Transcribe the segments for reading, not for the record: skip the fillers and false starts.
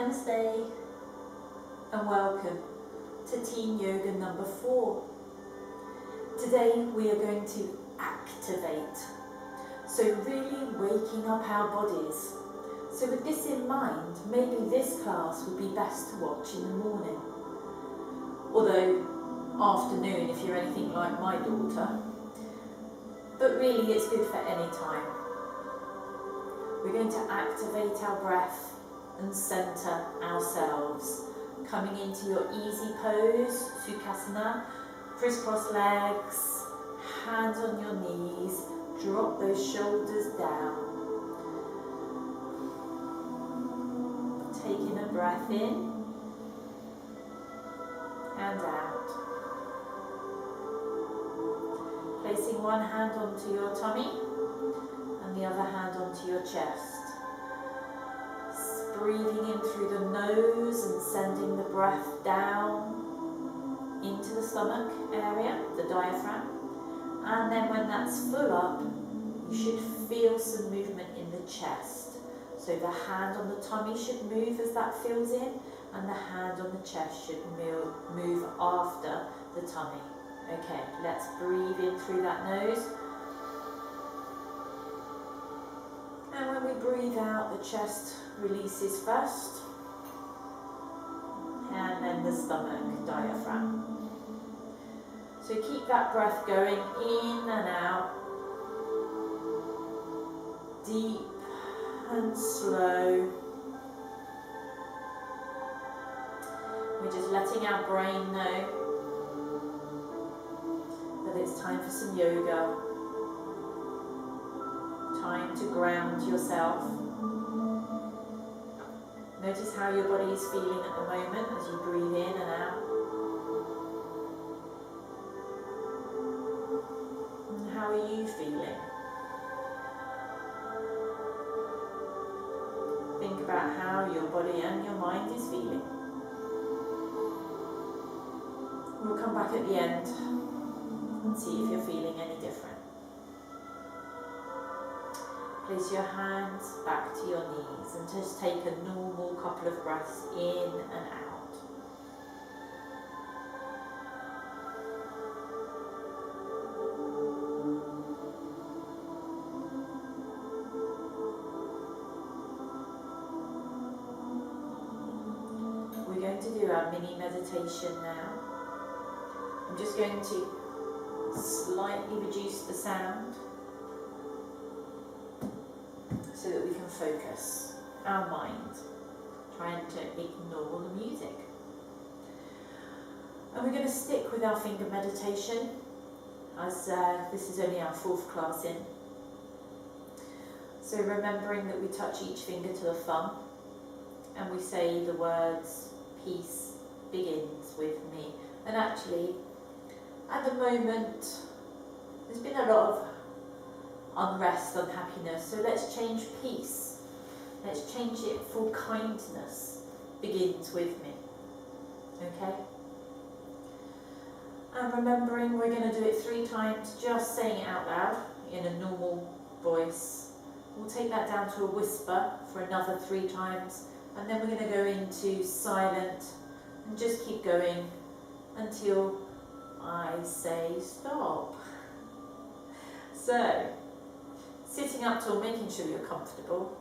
Namaste and welcome to Teen Yoga number 4. Today we are going to activate, so really waking up our bodies. So with this in mind, maybe this class would be best to watch in the morning, although afternoon if you're anything like my daughter, but really it's good for any time. We're going to activate our breath and center ourselves, coming into your easy pose, Sukhasana, crisscross legs, hands on your knees, drop those shoulders down. Taking a breath in and out. Placing one hand onto your tummy and the other hand onto your chest. Breathing in through the nose and sending the breath down into the stomach area, the diaphragm. And then when that's full up, you should feel some movement in the chest. So the hand on the tummy should move as that fills in, and the hand on the chest should move after the tummy. Okay, let's breathe in through that nose. And when we breathe out, the chest releases first, and then the stomach, diaphragm. So keep that breath going in and out, deep and slow. We're just letting our brain know that it's time for some yoga, time to ground yourself. Notice how your body is feeling at the moment as you breathe in and out. And how are you feeling? Think about how your body and your mind is feeling. We'll come back at the end and see if you're feeling any different. Place your hands back to your knees and just take a normal couple of breaths in and out. We're going to do our mini meditation now. I'm just going to slightly reduce the sound so that we can focus our mind, trying to ignore the music. And we're going to stick with our finger meditation, as this is only our 4th class in. So remembering that we touch each finger to the thumb, and we say the words, peace begins with me. And actually, at the moment, there's been a lot of unrest, unhappiness, so let's change peace. Let's change it for kindness begins with me. Okay? And remembering we're going to do it 3 times, just saying it out loud in a normal voice. We'll take that down to a whisper for another 3 times, and then we're going to go into silent and just keep going until I say stop. So, sitting up tall, making sure you're comfortable.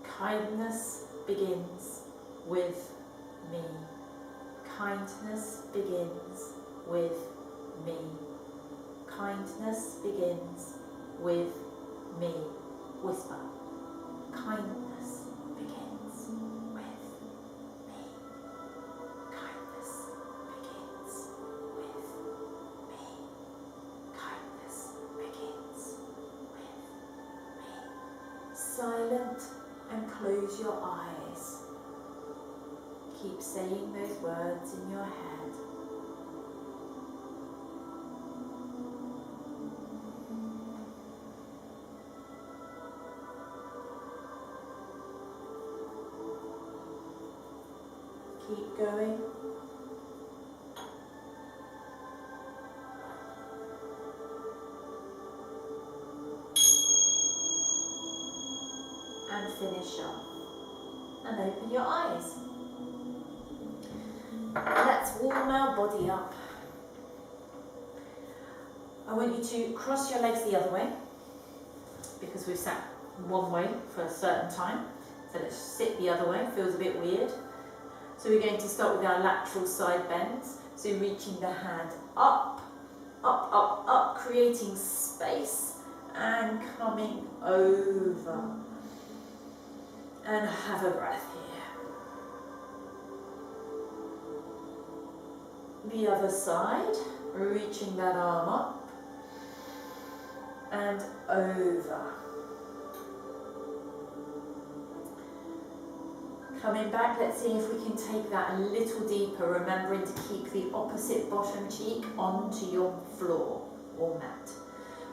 Kindness begins with me. Kindness begins with me. Kindness begins with me. Whisper. Kindness begins with me. Kindness begins with me. Kindness begins with me. Silent and close your eyes. Keep saying those words in your head. Keep going. And finish up. And open your eyes. Let's warm our body up. I want you to cross your legs the other way, because we've sat one way for a certain time. So let's sit the other way, feels a bit weird. So we're going to start with our lateral side bends. So reaching the hand up, up, up, up, creating space and coming over. And have a breath here. The other side, reaching that arm up and over. Coming back, let's see if we can take that a little deeper, remembering to keep the opposite bottom cheek onto your floor or mat.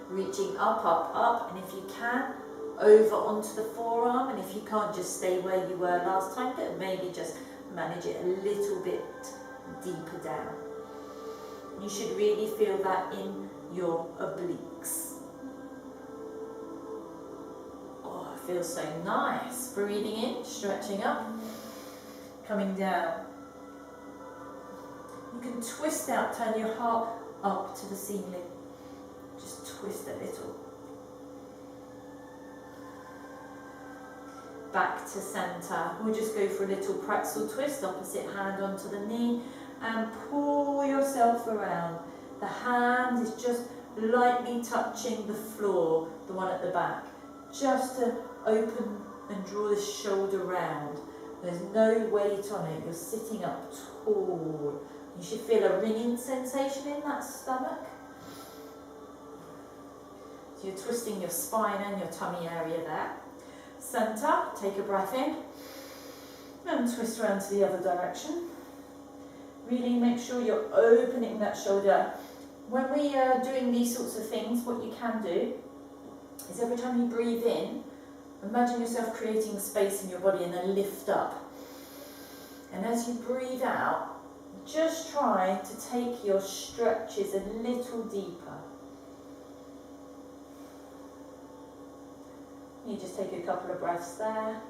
Reaching up, up, up, and if you can, over onto the forearm, and if you can't, just stay where you were last time, but maybe just manage it a little bit deeper down. You should really feel that in your obliques. Feels so nice. Breathing in, stretching up, coming down. You can twist out, turn your heart up to the ceiling. Just twist a little. Back to centre. We'll just go for a little pretzel twist, opposite hand onto the knee, and pull yourself around. The hand is just lightly touching the floor, the one at the back, just to open and draw the shoulder round. There's no weight on it. You're sitting up tall. You should feel a ringing sensation in that stomach. So you're twisting your spine and your tummy area there. Centre, take a breath in and twist around to the other direction. Really make sure you're opening that shoulder. When we are doing these sorts of things, what you can do is every time you breathe in, imagine yourself creating space in your body and then lift up. And as you breathe out, just try to take your stretches a little deeper. You just take a couple of breaths there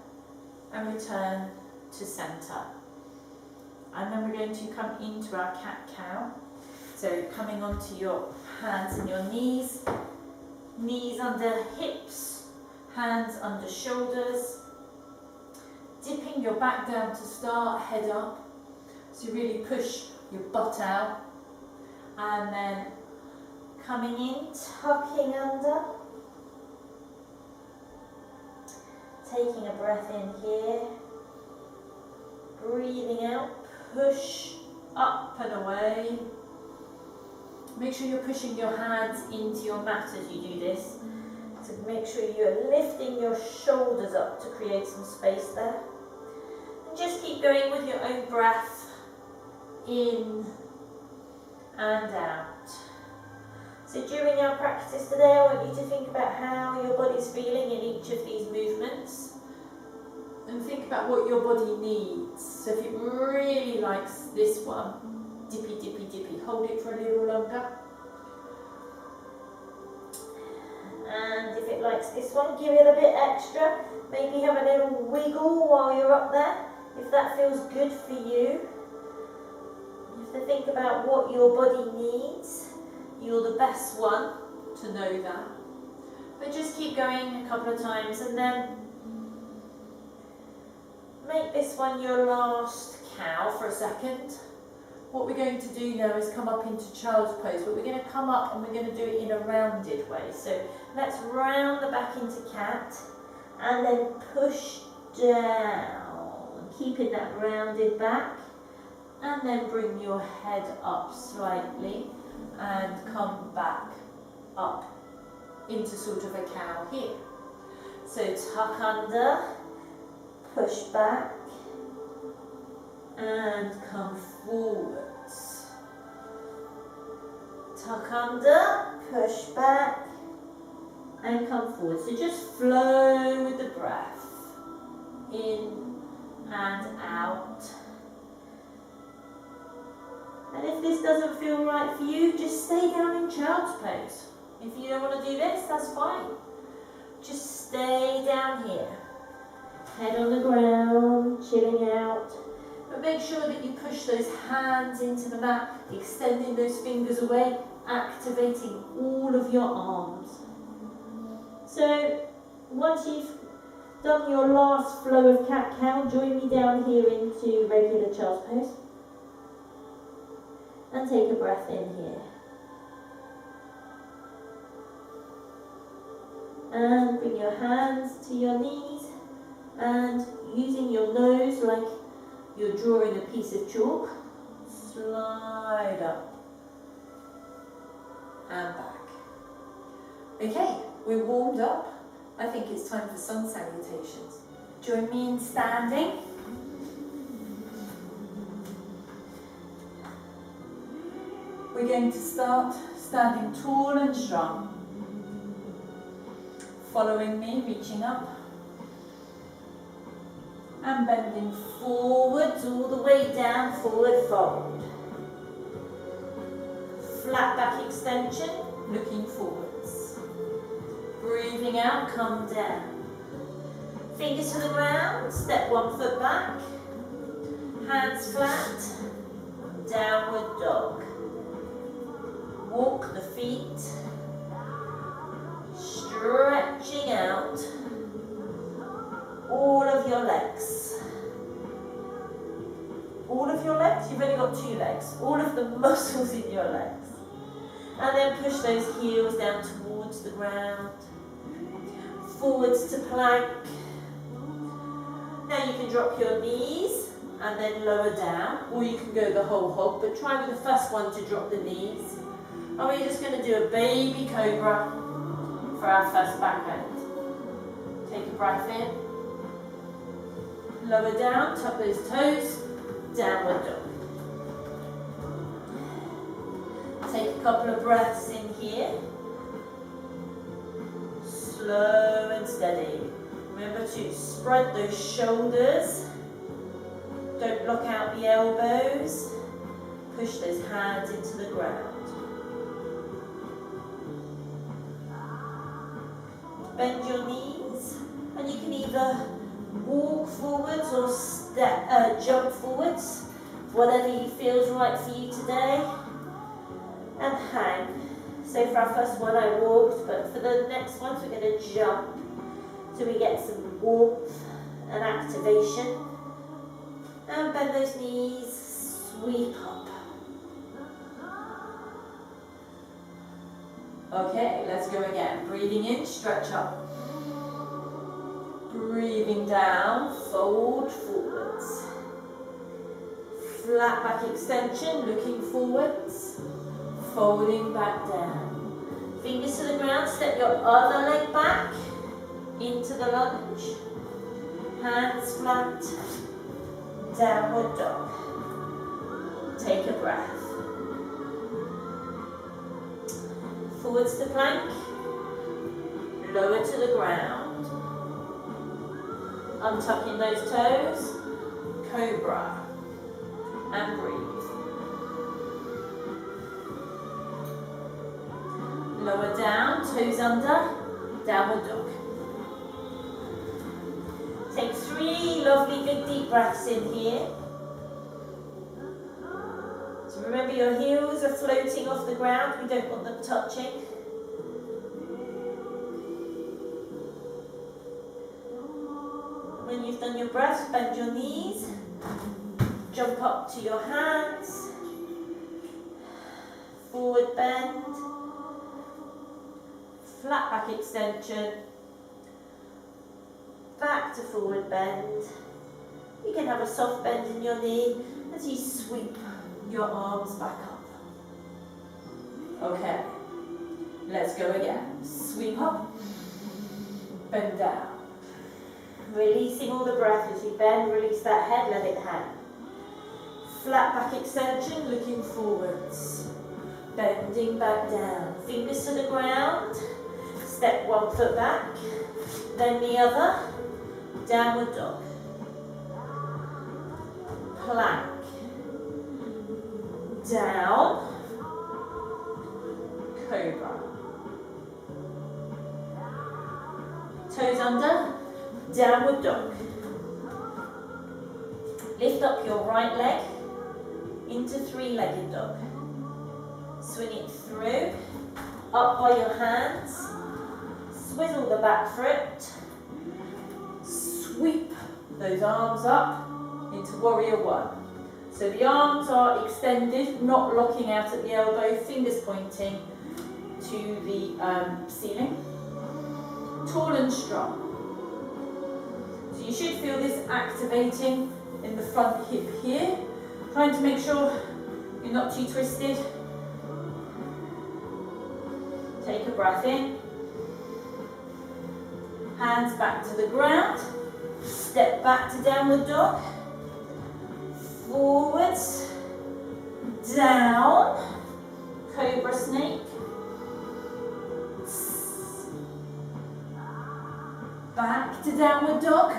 and return to centre. And then we're going to come into our cat-cow. So coming onto your hands and your knees, knees under hips, hands under shoulders, dipping your back down to start, head up. So you really push your butt out, and then coming in, tucking under, taking a breath in here, breathing out, push up and away. Make sure you're pushing your hands into your mat as you do this. So make sure you're lifting your shoulders up to create some space there. And just keep going with your own breath, in and out. So during our practice today, I want you to think about how your body's feeling in each of these movements. And think about what your body needs. So if it really likes this one, dippy, dippy, dippy, hold it for a little longer. And if it likes this one, give it a bit extra. Maybe have a little wiggle while you're up there, if that feels good for you. You have to think about what your body needs. You're the best one to know that. But just keep going a couple of times, and then make this one your last cow for a second. What we're going to do now is come up into child's pose, but we're going to come up and we're going to do it in a rounded way. So let's round the back into cat and then push down, keeping that rounded back, and then bring your head up slightly and come back up into sort of a cow here. So tuck under, push back, and come forwards. Tuck under, push back, and come forward. So just flow with the breath, in and out. And if this doesn't feel right for you, just stay down in child's pose. If you don't want to do this, that's fine. Just stay down here. Head on the ground, chilling out. But make sure that you push those hands into the mat, extending those fingers away, activating all of your arms. So once you've done your last flow of cat-cow, join me down here into regular child's pose. And take a breath in here. And bring your hands to your knees and using your nose like you're drawing a piece of chalk, slide up and back. Okay, we're warmed up. I think it's time for sun salutations. Join me in standing. We're going to start standing tall and strong. Following me, reaching up and bending forwards all the way down, forward fold. Flat back extension, looking forwards. Breathing out, come down. Fingers to the ground, step 1 foot back. Hands flat, downward dog. Walk the feet, stretching out all of your legs. All of your legs? You've only got 2 legs. All of the muscles in your legs. And then push those heels down towards the ground. Forwards to plank. Now you can drop your knees and then lower down, or you can go the whole hog, but try with the first one to drop the knees. And we're just going to do a baby cobra for our first back bend. Take a breath in. Lower down, tuck those toes, downward dog. Take a couple of breaths in here. Slow and steady. Remember to spread those shoulders. Don't block out the elbows. Push those hands into the ground. Bend your knees, and you can either walk forwards or jump forwards, whatever feels right for you today, and hang. So for our first one I walked, but for the next ones we're going to jump so we get some warmth and activation. And bend those knees, sweep up. Okay, let's go again. Breathing in, stretch up. Breathing down, fold forwards. Flat back extension, looking forwards. Folding back down. Fingers to the ground, step your other leg back into the lunge. Hands flat, downward dog. Take a breath. Forwards to plank, lower to the ground. Untucking those toes, cobra, and breathe. Lower down, toes under, downward dog. Take 3 lovely big deep breaths in here. So remember your heels are floating off the ground, we don't want them touching. When you've done your breaths, bend your knees, jump up to your hands, forward bend, flat back extension, back to forward bend. You can have a soft bend in your knee as you sweep your arms back up. Okay, let's go again. Sweep up, bend down. Releasing all the breath as you bend, release that head, let it hang. Flat back extension, looking forwards. Bending back down. Fingers to the ground. Step 1 foot back, then the other. Downward dog. Plank. Down. Cobra. Toes under. Downward dog. Lift up your right leg into three-legged dog. Swing it through, up by your hands, swivel the back foot, sweep those arms up into warrior one. So the arms are extended, not locking out at the elbow, fingers pointing to the ceiling. Tall and strong. So you should feel this activating in the front hip here. Trying to make sure you're not too twisted. Take a breath in. Hands back to the ground. Step back to downward dog. Forwards. Down. Cobra snake. Back to downward dog.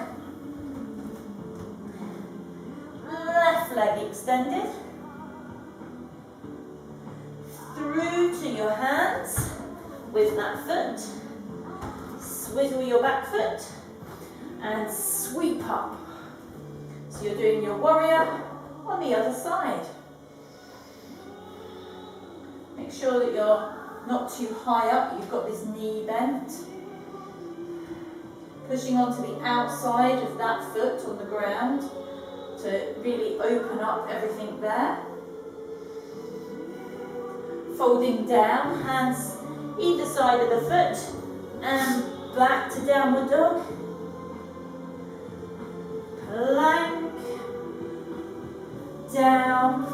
Left leg extended. Through to your hands with that foot. Swivel your back foot and sweep up. So you're doing your warrior on the other side. Make sure that you're not too high up, you've got this knee bent. Pushing onto the outside of that foot on the ground to really open up everything there. Folding down, hands either side of the foot and back to downward dog. Plank. Down.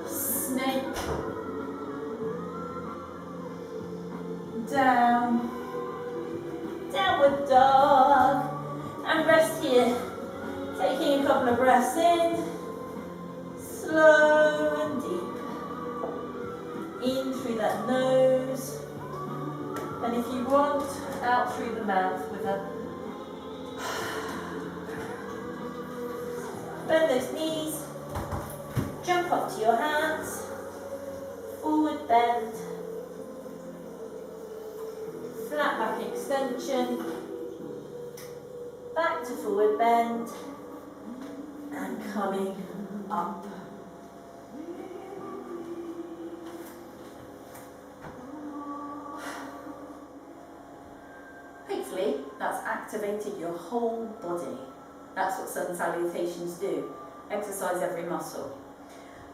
Snake. Down. Downward dog. And rest here. Taking a couple of breaths in. Slow and deep. In through that nose. And if you want, out through the mouth with a bend those knees, jump up to your hands, forward bend, flat back extension, back to forward bend, and coming up. Hopefully that's activated your whole body. That's what sun salutations do. Exercise every muscle.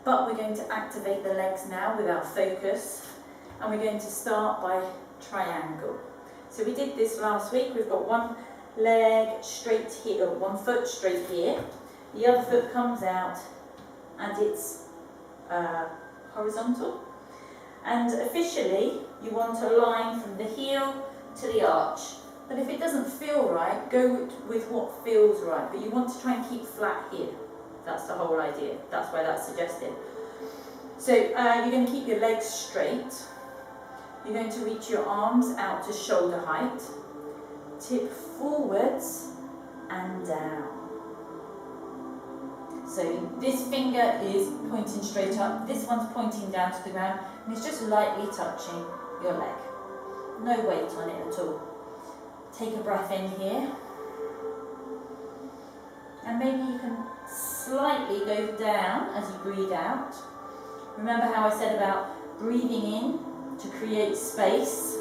But we're going to activate the legs now with our focus, and we're going to start by triangle. So we did this last week. We've got one leg straight here, or one foot straight here. The other foot comes out and it's horizontal. And officially you want a line from the heel to the arch. But if it doesn't feel right, go with what feels right. But you want to try and keep flat here. That's the whole idea. That's why that's suggested. So you're going to keep your legs straight. You're going to reach your arms out to shoulder height. Tip forwards and down. So this finger is pointing straight up. This one's pointing down to the ground. And it's just lightly touching your leg. No weight on it at all. Take a breath in here, and maybe you can slightly go down as you breathe out. Remember how I said about breathing in to create space,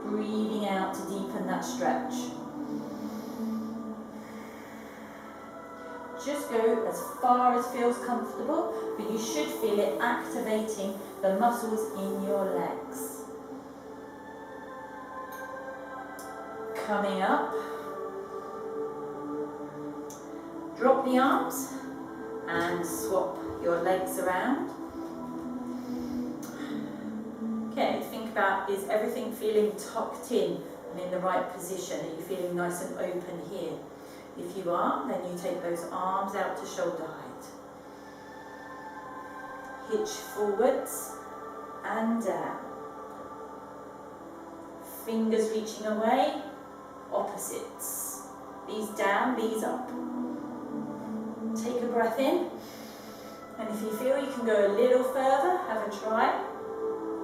breathing out to deepen that stretch. Just go as far as feels comfortable, but you should feel it activating the muscles in your legs. Coming up, drop the arms and swap your legs around. Okay, think about, is everything feeling tucked in and in the right position? Are you feeling nice and open here? If you are, then you take those arms out to shoulder height. Hitch forwards and down. Fingers reaching away. Opposites. These down, these up. Take a breath in, and if you feel you can go a little further, have a try.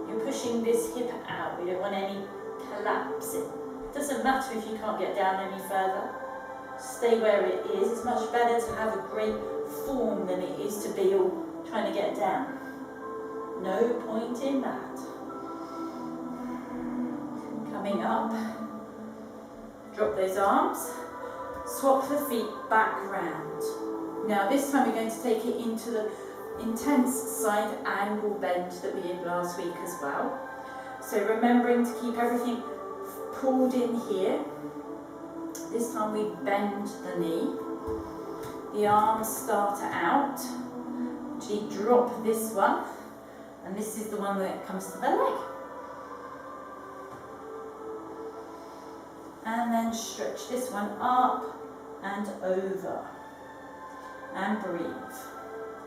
You're pushing this hip out. We don't want any collapsing. It doesn't matter if you can't get down any further. stay where it is. It's much better to have a great form than it is to be all trying to get down. No point in that. Coming up, drop those arms, swap the feet back round. Now this time we're going to take it into the intense side angle bend that we did last week as well. So remembering to keep everything pulled in here. This time we bend the knee. The arms start out. Actually drop this one, and this is the one that comes to the leg. And then stretch this one up and over. And breathe.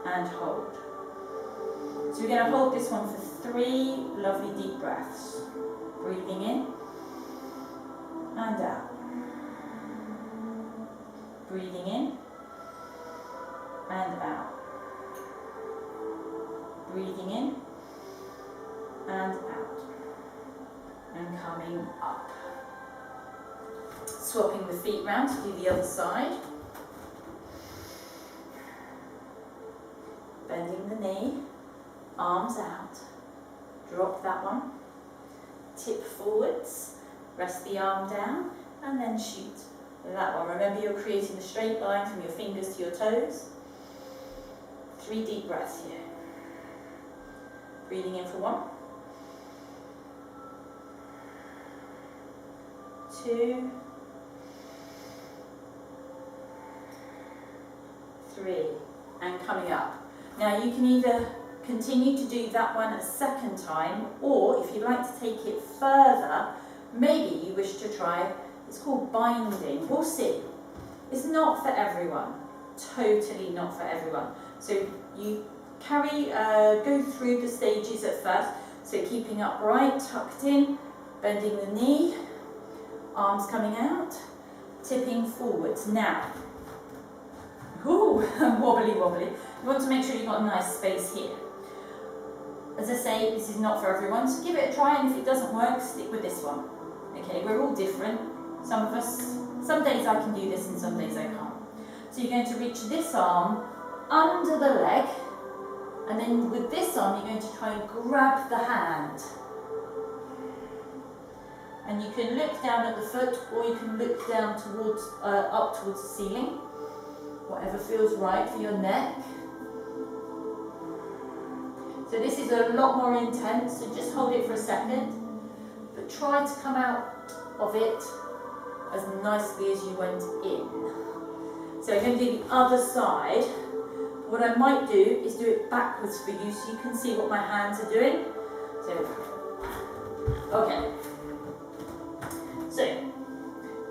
And hold. So we're going to hold this one for 3 lovely deep breaths. Breathing in and out. Breathing in and out. Breathing in and out. And coming up. Swapping the feet round to do the other side. Bending the knee, arms out, drop that one, tip forwards, rest the arm down, and then shoot that one. Remember, you're creating a straight line from your fingers to your toes. 3 deep breaths here. Breathing in for 1, 2, 3, and coming up. Now you can either continue to do that one a second time, or if you'd like to take it further, maybe you wish to try, it's called binding. We'll see. It's not for everyone. Totally not for everyone. So you go through the stages at first. So keeping upright, tucked in, bending the knee, arms coming out, tipping forwards. Now, ooh, wobbly wobbly. You want to make sure you've got a nice space here. As I say, this is not for everyone, so give it a try, and if it doesn't work, stick with this one. Okay, we're all different. Some of us, some days I can do this and some days I can't. So you're going to reach this arm under the leg, and then with this arm you're going to try and grab the hand. And you can look down at the foot, or you can look down towards, up towards the ceiling. Whatever feels right for your neck. So this is a lot more intense, so just hold it for a second, but try to come out of it as nicely as you went in. So I'm going to do the other side. What I might do is do it backwards for you so you can see what my hands are doing. So, okay. So,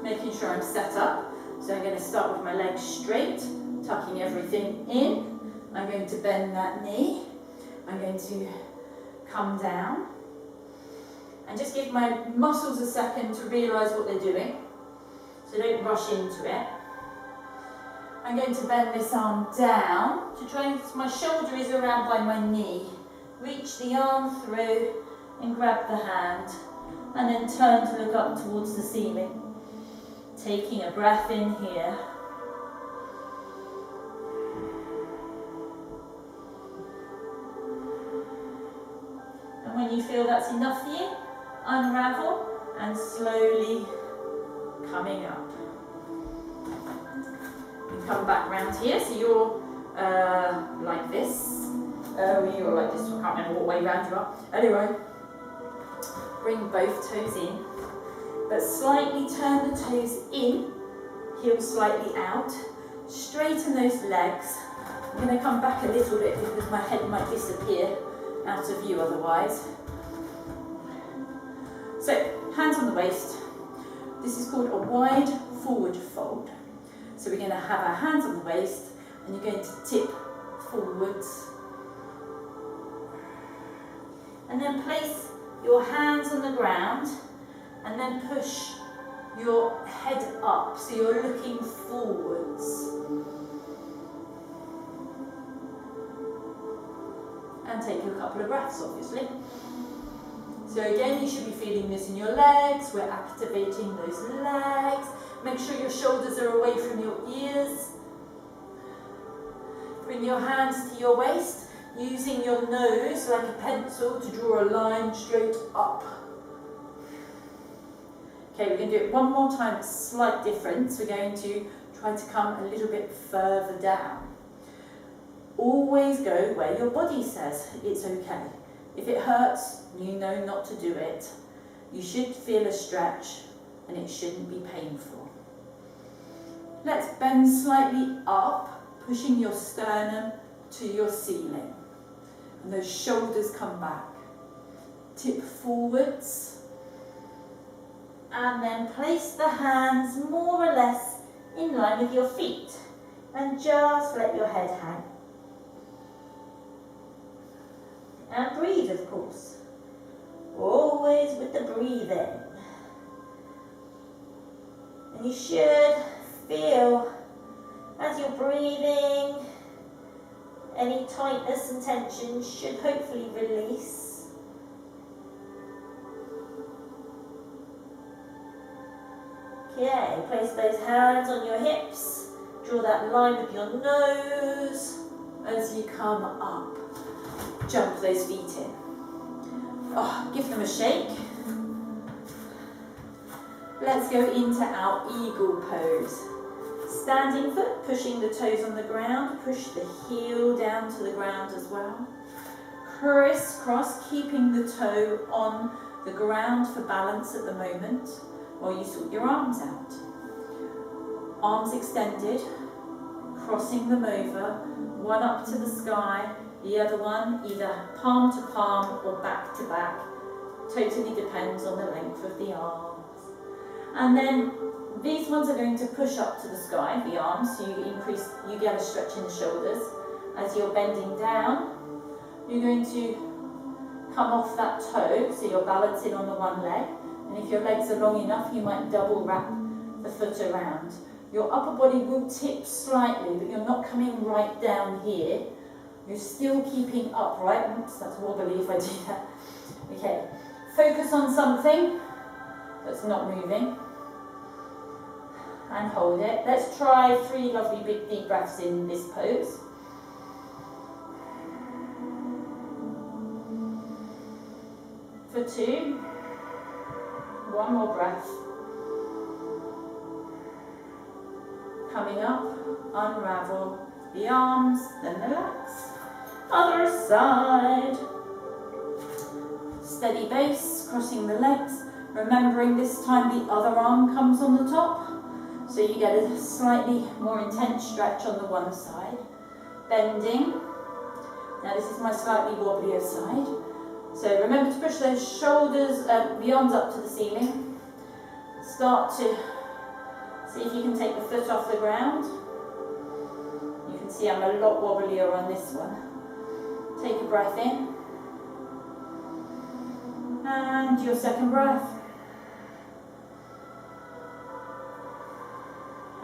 making sure I'm set up. So I'm going to start with my legs straight, tucking everything in. I'm going to bend that knee. I'm going to come down and just give my muscles a second to realise what they're doing. So don't rush into it. I'm going to bend this arm down to try and, my shoulder is around by my knee. Reach the arm through and grab the hand, and then turn to look up towards the ceiling. Taking a breath in here. And when you feel that's enough for you, unravel and slowly coming up. You come back round here, so you're like this. You're like this, I can't remember what way round you are. Anyway, bring both toes in, but slightly turn the toes in, heels slightly out. Straighten those legs. I'm going to come back a little bit because my head might disappear out of view otherwise. So, hands on the waist. This is called a wide forward fold. So we're going to have our hands on the waist, and you're going to tip forwards. And then place your hands on the ground, and then push your head up, so you're looking forwards. And take a couple of breaths, obviously. So again, you should be feeling this in your legs. We're activating those legs. Make sure your shoulders are away from your ears. Bring your hands to your waist, using your nose like a pencil to draw a line straight up. Okay, we're going to do it one more time, slight difference. We're going to try to come a little bit further down. Always go where your body says it's okay. If it hurts, you know not to do it. You should feel a stretch and it shouldn't be painful. Let's bend slightly up, pushing your sternum to your ceiling. And those shoulders come back. Tip forwards. And then place the hands more or less in line with your feet. And just let your head hang. And breathe, of course. Always with the breathing. And you should feel, as you're breathing, any tightness and tension should hopefully release. Okay, place those hands on your hips. Draw that line with your nose as you come up. Jump those feet in. Oh, give them a shake. Let's go into our eagle pose. Standing foot, pushing the toes on the ground. Push the heel down to the ground as well. Crisscross, keeping the toe on the ground for balance at the moment while you sort your arms out. Arms extended, crossing them over, one up to the sky, the other one either palm to palm or back to back. Totally depends on the length of the arms. And then these ones are going to push up to the sky, the arms, so you get a stretch in the shoulders. As you're bending down, you're going to come off that toe, so you're balancing on the one leg. And if your legs are long enough, you might double wrap the foot around. Your upper body will tip slightly, but you're not coming right down here. You're still keeping upright. Oops, that's wobbly if I do that. Okay, focus on something that's not moving. And hold it. Let's try 3 lovely big deep breaths in this pose. For 2. 1 more breath. Coming up, unravel the arms, then relax. Other side. Steady base, crossing the legs. Remembering this time the other arm comes on the top. So you get a slightly more intense stretch on the one side. Bending. Now this is my slightly wobblier side. So remember to push those shoulders, the arms up to the ceiling. Start to see if you can take the foot off the ground. You can see I'm a lot wobblier on this one. Take a breath in. And your second breath.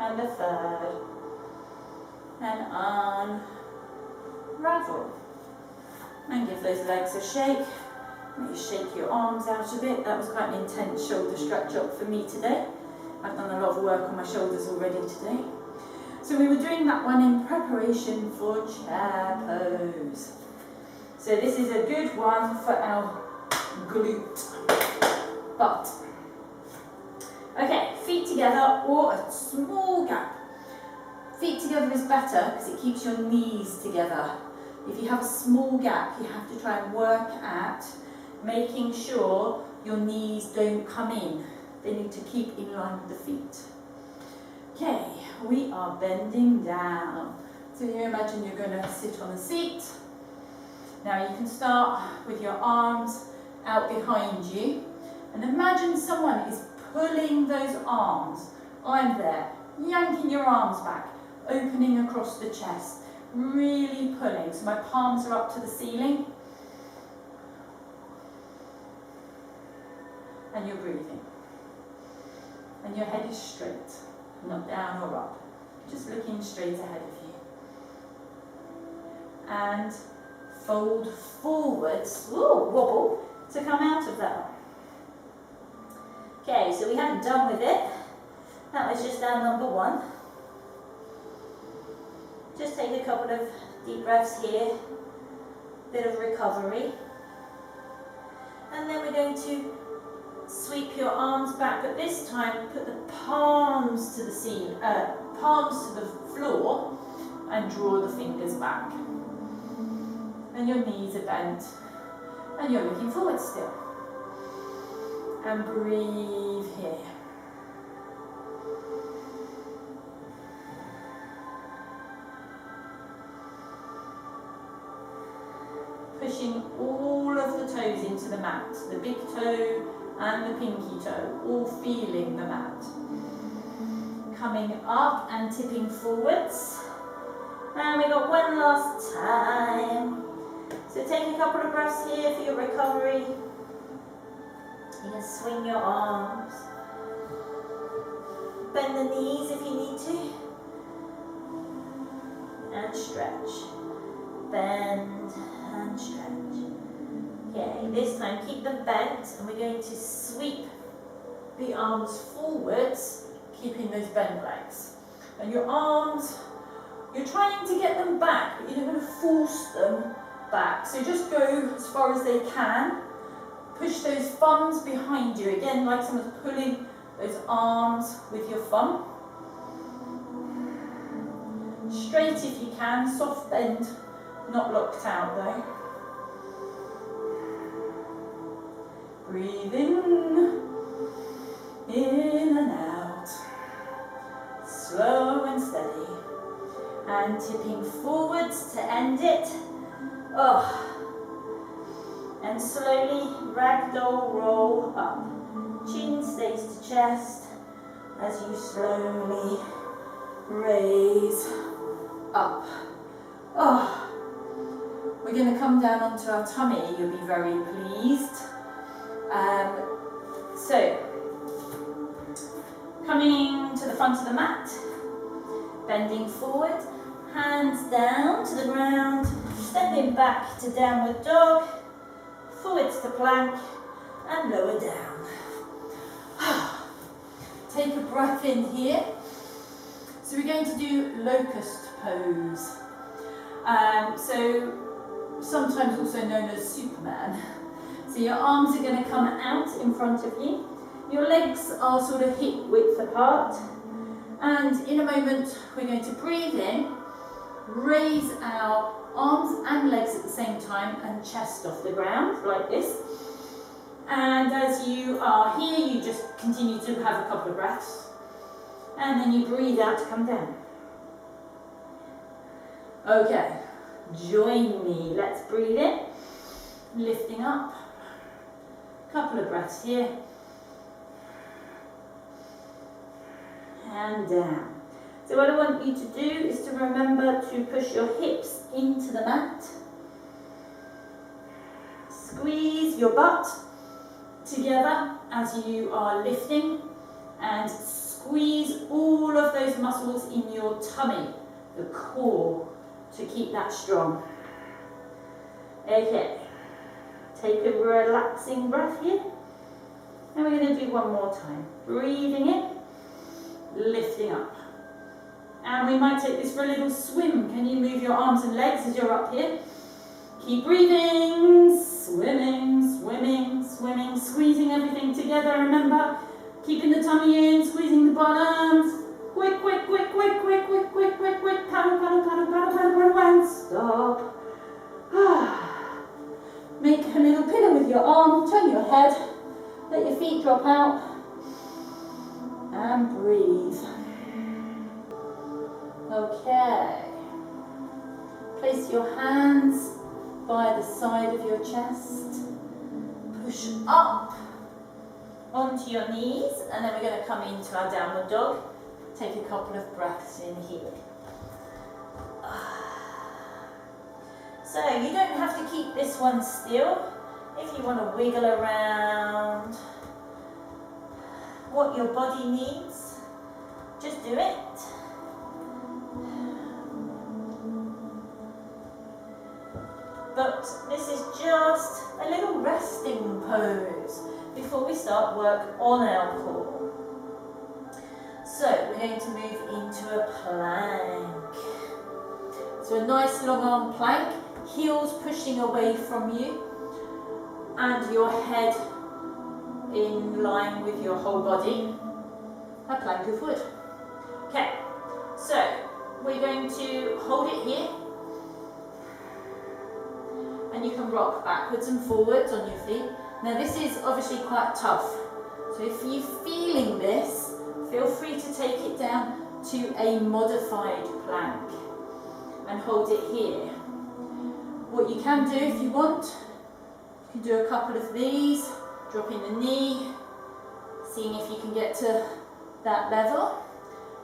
And the third. And unravel. And give those legs a shake. Maybe shake your arms out a bit. That was quite an intense shoulder stretch up for me today. I've done a lot of work on my shoulders already today. So we were doing that one in preparation for chair pose. So this is a good one for our glute butt. Okay, feet together or a small gap. Feet together is better because it keeps your knees together. If you have a small gap, you have to try and work at making sure your knees don't come in. They need to keep in line with the feet. Okay, we are bending down. So you imagine you're going to sit on a seat. Now you can start with your arms out behind you. And imagine someone is pulling those arms. I'm there, yanking your arms back, opening across the chest. Really pulling, so my palms are up to the ceiling. And you're breathing. And your head is straight, not down or up. Just looking straight ahead of you. And fold forwards, ooh, wobble, to come out of that. Okay, so we haven't done with it. That was just our number 1. Just take a couple of deep breaths here, bit of recovery. And then we're going to sweep your arms back, but this time put the palms to the palms to the floor and draw the fingers back. And your knees are bent and you're looking forward still. And breathe here. Pushing all of the toes into the mat, the big toe and the pinky toe, all feeling the mat. Coming up and tipping forwards. And we got one last time. So take a couple of breaths here for your recovery. You can swing your arms. Bend the knees if you need to. And stretch. Bend and stretch. Okay, this time keep them bent and we're going to sweep the arms forwards, keeping those bent legs. And your arms, you're trying to get them back, but you're not going to force them back. So just go as far as they can. Push those thumbs behind you. Again, like someone's pulling those arms with your thumb. Straight if you can, soft bend, not locked out though. Breathing in and out, slow and steady, and tipping forwards to end it. And slowly ragdoll roll up. Chin stays to chest as you slowly raise up. We're going to come down onto our tummy. You'll be very pleased. So, coming to the front of the mat, bending forward, hands down to the ground, stepping back to downward dog, forwards to plank, and lower down. Take a breath in here. So we're going to do locust pose. So sometimes also known as Superman. So your arms are going to come out in front of you. Your legs are sort of hip width apart. And in a moment, we're going to breathe in, raise our arms and legs at the same time and chest off the ground, like this. And as you are here, you just continue to have a couple of breaths. And then you breathe out to come down. Okay, join me. Let's breathe in, lifting up. Couple of breaths here. And down. So what I want you to do is to remember to push your hips into the mat. Squeeze your butt together as you are lifting and squeeze all of those muscles in your tummy, the core, to keep that strong. Okay, take a relaxing breath here. And we're going to do one more time. Breathing in, lifting up. And we might take this for a little swim. Can you move your arms and legs as you're up here? Keep breathing, swimming, swimming, swimming, squeezing everything together. Remember, keeping the tummy in, squeezing the bottoms. Quick, quick, quick, quick, quick, quick, quick, quick, quick. Paddle, paddle, paddle, paddle, paddle, paddle, and stop. Make a little pillow with your arm, turn your head, let your feet drop out, and breathe. Okay. Place your hands by the side of your chest. Push up onto your knees, and then we're going to come into our downward dog. Take a couple of breaths in here. So you don't have to keep this one still. If you want to wiggle around what your body needs, just do it. But this is just a little resting pose before we start work on our core. So we're going to move into a plank. So a nice long arm plank, heels pushing away from you and your head in line with your whole body. A plank of wood. Okay, so we're going to hold it here and you can rock backwards and forwards on your feet. Now this is obviously quite tough, so if you're feeling this, feel free to take it down to a modified plank and hold it here. What you can do if you want, you can do a couple of these, dropping the knee, seeing if you can get to that level.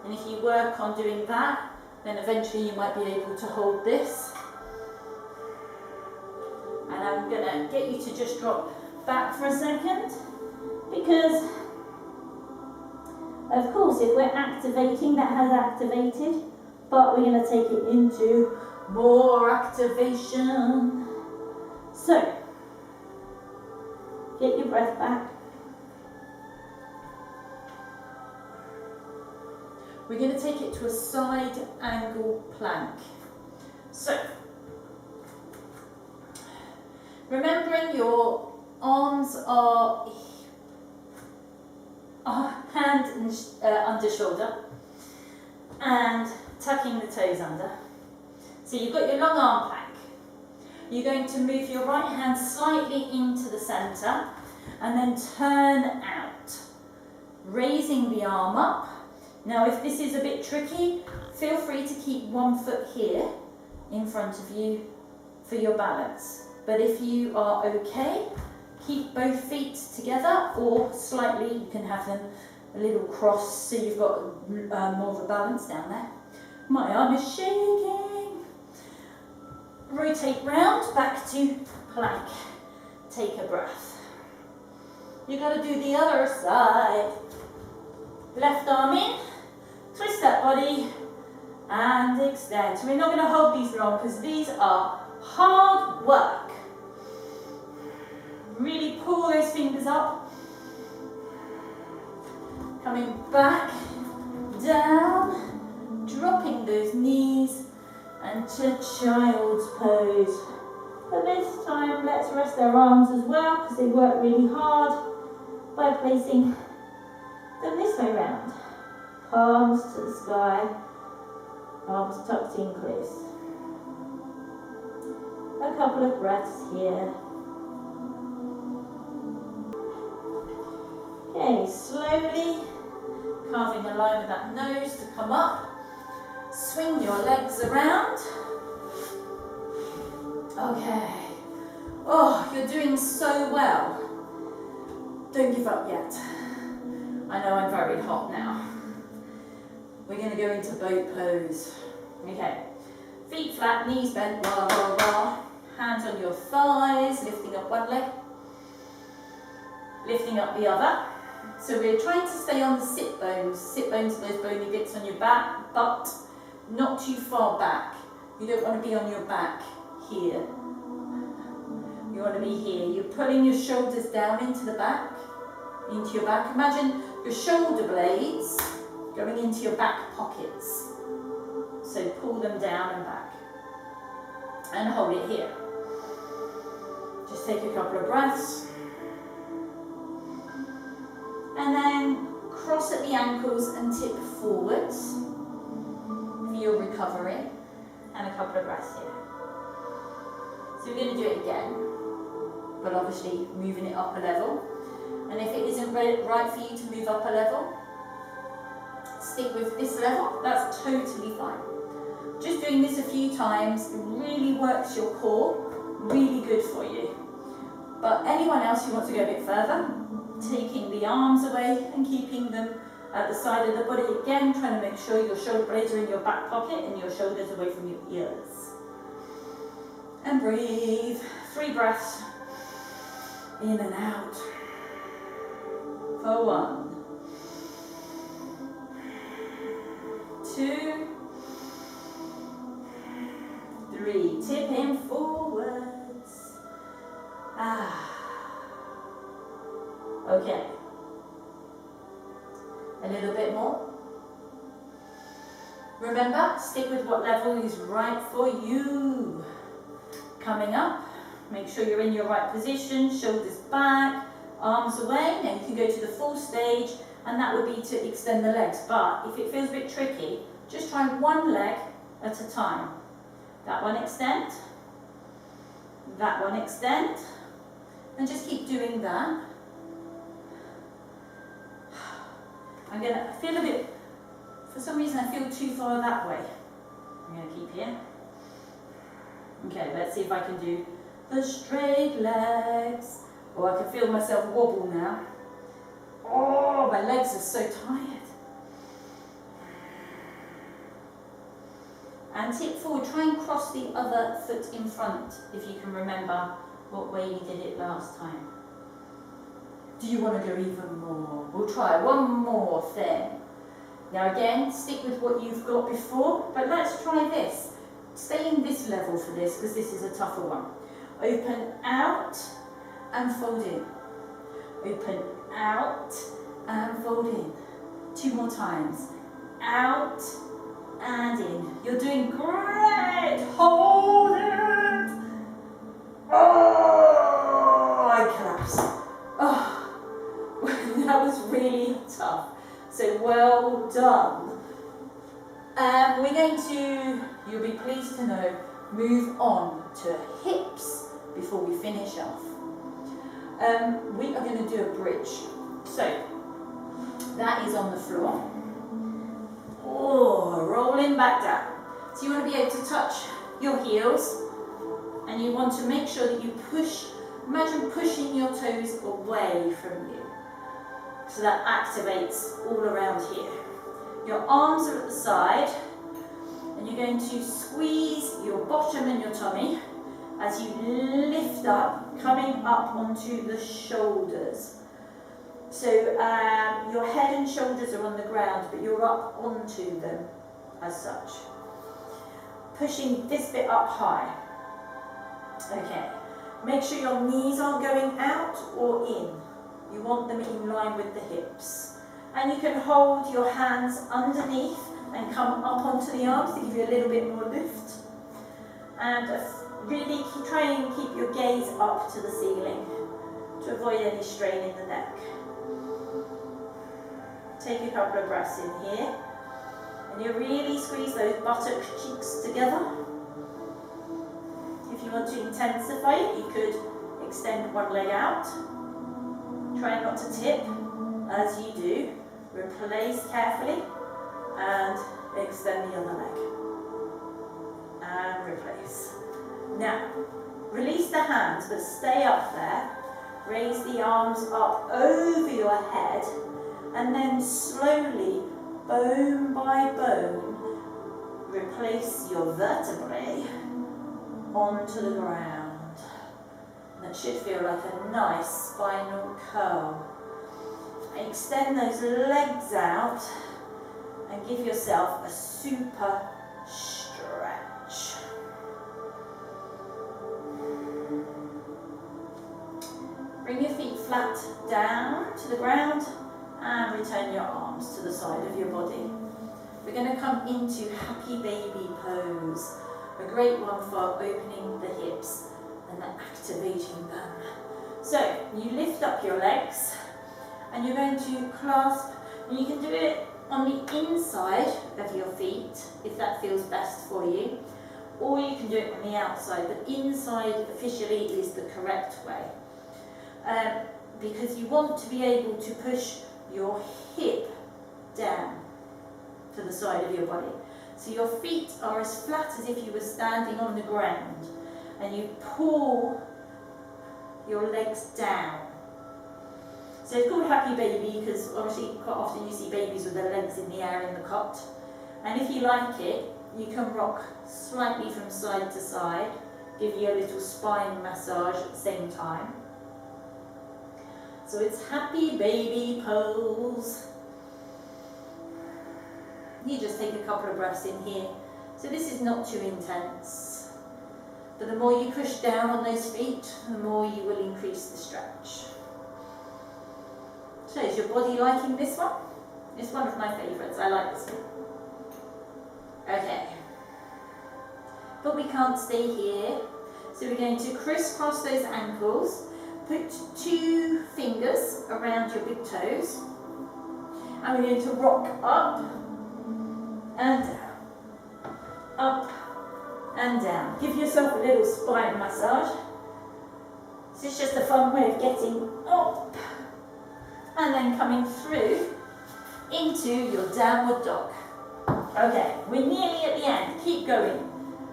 And if you work on doing that, then eventually you might be able to hold this. And I'm going to get you to just drop back for a second, because of course if we're activating, that has activated, but we're going to take it into more activation. So, get your breath back. We're going to take it to a side angle plank. So, remembering your arms are hand and under shoulder, and tucking the toes under. So you've got your long arm plank. You're going to move your right hand slightly into the centre and then turn out, raising the arm up. Now if this is a bit tricky, feel free to keep one foot here in front of you for your balance. But if you are okay, keep both feet together, or slightly, you can have them a little cross so you've got more of a balance down there. My arm is shaking. Rotate round, back to plank. Take a breath. You've got to do the other side. Left arm in, twist that body, and extend. So we're not going to hold these long because these are hard work. Really pull those fingers up. Coming back, down, dropping those knees, and to child's pose. But this time, let's rest our arms as well, because they work really hard, by placing them this way round. Palms to the sky, arms tucked in close. A couple of breaths here. Okay, slowly carving a line with that nose to come up. Swing your legs around. Okay. Oh, you're doing so well. Don't give up yet. I know I'm very hot now. We're going to go into boat pose. Okay. Feet flat, knees bent, wah, wah, wah. Hands on your thighs, lifting up one leg, lifting up the other. So we're trying to stay on the sit bones. Sit bones are those bony bits on your back, but not too far back. You don't want to be on your back here. You want to be here. You're pulling your shoulders down into the back, into your back. Imagine your shoulder blades going into your back pockets. So pull them down and back. And hold it here. Just take a couple of breaths. And then cross at the ankles and tip forwards for your recovery. And a couple of breaths here. So we're going to do it again, but obviously moving it up a level. And if it isn't right for you to move up a level, stick with this level, that's totally fine. Just doing this a few times really works your core, really good for you. But anyone else who wants to go a bit further, taking the arms away and keeping them at the side of the body again, trying to make sure your shoulder blades are in your back pocket and your shoulders away from your ears. And breathe. 3 breaths in and out. For 1, 2, 3. Tipping forwards. Okay. A little bit more. Remember, stick with what level is right for you. Coming up, make sure you're in your right position, shoulders back, arms away. Now you can go to the full stage, and that would be to extend the legs. But if it feels a bit tricky, just try one leg at a time. That one extend, that one extend, and just keep doing that. I feel a bit, for some reason I feel too far that way. I'm going to keep here. Okay, let's see if I can do the straight legs. Oh, I can feel myself wobble now. Oh, my legs are so tired. And tip forward, try and cross the other foot in front, if you can remember what way you did it last time. Do you want to go even more? We'll try one more thing. Now again, stick with what you've got before, but let's try this. Stay in this level for this, because this is a tougher one. Open out and fold in. Open out and fold in. 2 more times. Out and in. You're doing great. Hold it. Oh, I collapse. Oh, that was really tough. So well done. We're going to, you'll be pleased to know, move on to hips before we finish off. We are going to do a bridge. So that is on the floor. Oh, rolling back down. So you want to be able to touch your heels, and you want to make sure that you push, imagine pushing your toes away from you. So that activates all around here. Your arms are at the side, and you're going to squeeze your bottom and your tummy as you lift up, coming up onto the shoulders. So your head and shoulders are on the ground, but you're up onto them as such. Pushing this bit up high. Okay. Make sure your knees aren't going out or in. You want them in line with the hips. And you can hold your hands underneath and come up onto the arms to give you a little bit more lift. And really try and keep your gaze up to the ceiling to avoid any strain in the neck. Take a couple of breaths in here. And you really squeeze those buttock cheeks together. If you want to intensify it, you could extend one leg out. Try not to tip as you do. Replace carefully and extend the other leg. And replace. Now, release the hands, but stay up there. Raise the arms up over your head, and then slowly, bone by bone, replace your vertebrae onto the ground. And that should feel like a nice spinal curl. Extend those legs out and give yourself a super stretch. Bring your feet flat down to the ground and return your arms to the side of your body. We're going to come into happy baby pose, a great one for opening the hips and activating them. So you lift up your legs and you're going to clasp, and you can do it on the inside of your feet if that feels best for you, or you can do it on the outside, but inside officially is the correct way. Because you want to be able to push your hip down to the side of your body. So your feet are as flat as if you were standing on the ground, and you pull your legs down. So it's called happy baby because obviously quite often you see babies with their legs in the air in the cot. And if you like it, you can rock slightly from side to side, give you a little spine massage at the same time. So it's happy baby pose. You just take a couple of breaths in here. So this is not too intense. But the more you push down on those feet, the more you will increase the stretch. So is your body liking this one? It's one of my favourites. I like this one. Okay. But we can't stay here. So we're going to crisscross those ankles. Put 2 fingers around your big toes. And we're going to rock up and down. Up and down. Give yourself a little spine massage. This is just a fun way of getting up and then coming through into your downward dog. Okay, we're nearly at the end. Keep going.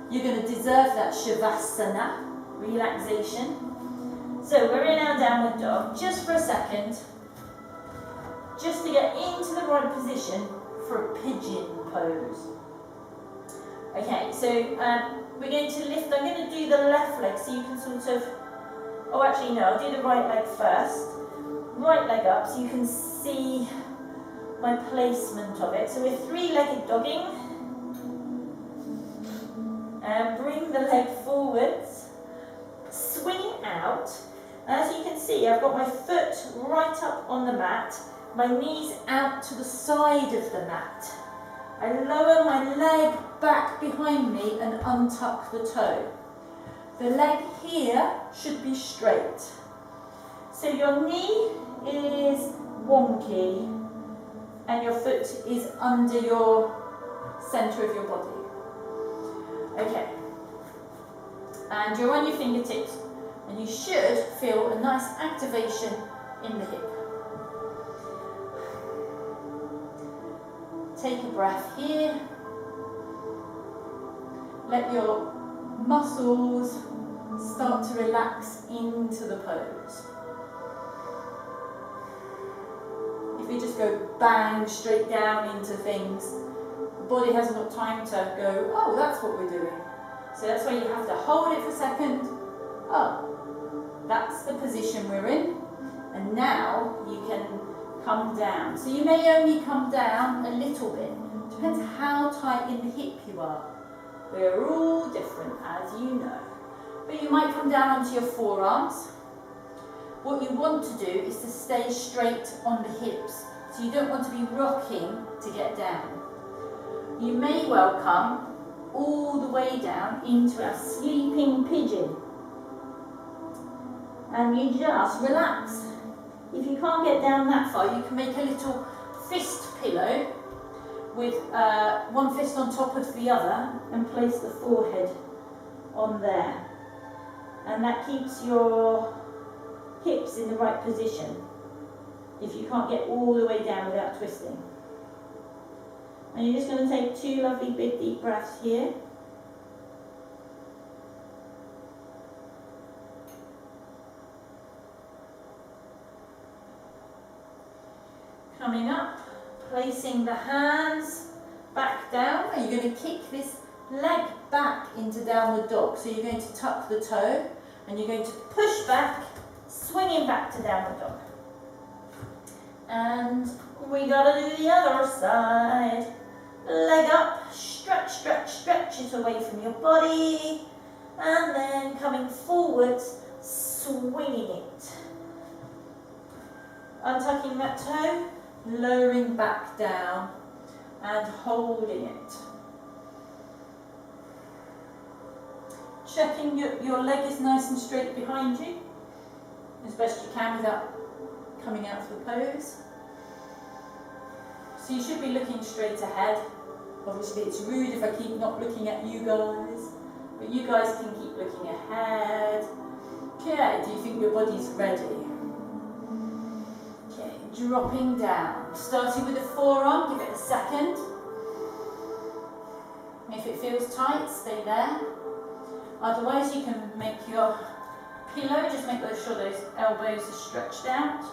You're going to deserve that shavasana, relaxation. So we're in our downward dog just for a second, just to get into the right position for a pigeon pose. Okay, so we're going to lift. I'm going to do the left leg so you can sort of, oh actually no, I'll do the right leg first. Right leg up so you can see my placement of it. So we're 3-legged dogging. And bring the leg forwards. Swing out. As you can see, I've got my foot right up on the mat. My knees out to the side of the mat. I lower my leg back behind me and untuck the toe. The leg here should be straight. So your knee is wonky and your foot is under your centre of your body. Okay. And you're on your fingertips and you should feel a nice activation in the hip. Take a breath here. Let your muscles start to relax into the pose. If we just go bang straight down into things, the body hasn't got time to go, oh, that's what we're doing. So that's why you have to hold it for a second. Oh, that's the position we're in. And now you can come down. So you may only come down a little bit. Depends how tight in the hip you are. We're all different, as you know. But you might come down onto your forearms. What you want to do is to stay straight on the hips. So you don't want to be rocking to get down. You may well come all the way down into a sleeping pigeon. And you just relax. If you can't get down that far, you can make a little fist pillow with one fist on top of the other and place the forehead on there. And that keeps your hips in the right position if you can't get all the way down without twisting. And you're just going to take 2 lovely big deep breaths here. Coming up, placing the hands back down, and you're going to kick this leg back into downward dog. So you're going to tuck the toe and you're going to push back, swinging back to downward dog. And we got to do the other side. Leg up, stretch, stretch, stretch it away from your body. And then coming forwards, swinging it. Untucking that toe, lowering back down and holding it. Checking your leg is nice and straight behind you, as best you can without coming out of the pose. So you should be looking straight ahead. Obviously it's rude if I keep not looking at you guys, but you guys can keep looking ahead. Okay, do you think your body's ready? Okay, dropping down. Starting with the forearm, give it a second. If it feels tight, stay there. Otherwise you can make your pillow, just make sure those elbows are stretched out.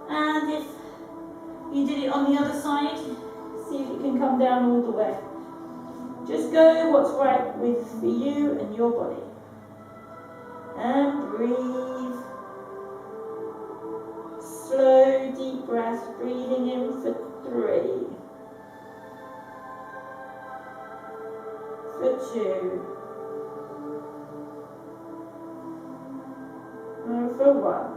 And if you did it on the other side, see if you can come down all the way. Just go what's right for you and your body. And breathe. Slow, deep breath, breathing in for 3. For 2. And for 1.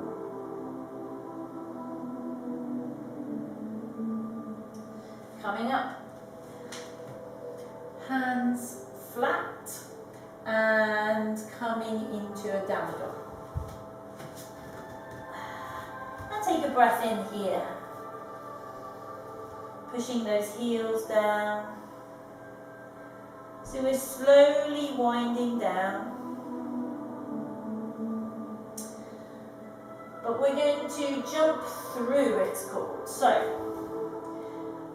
Coming up. hands flat and coming into a down dog. And take a breath in here. Pushing those heels down. So we're slowly winding down. But we're going to jump through, it's called. So,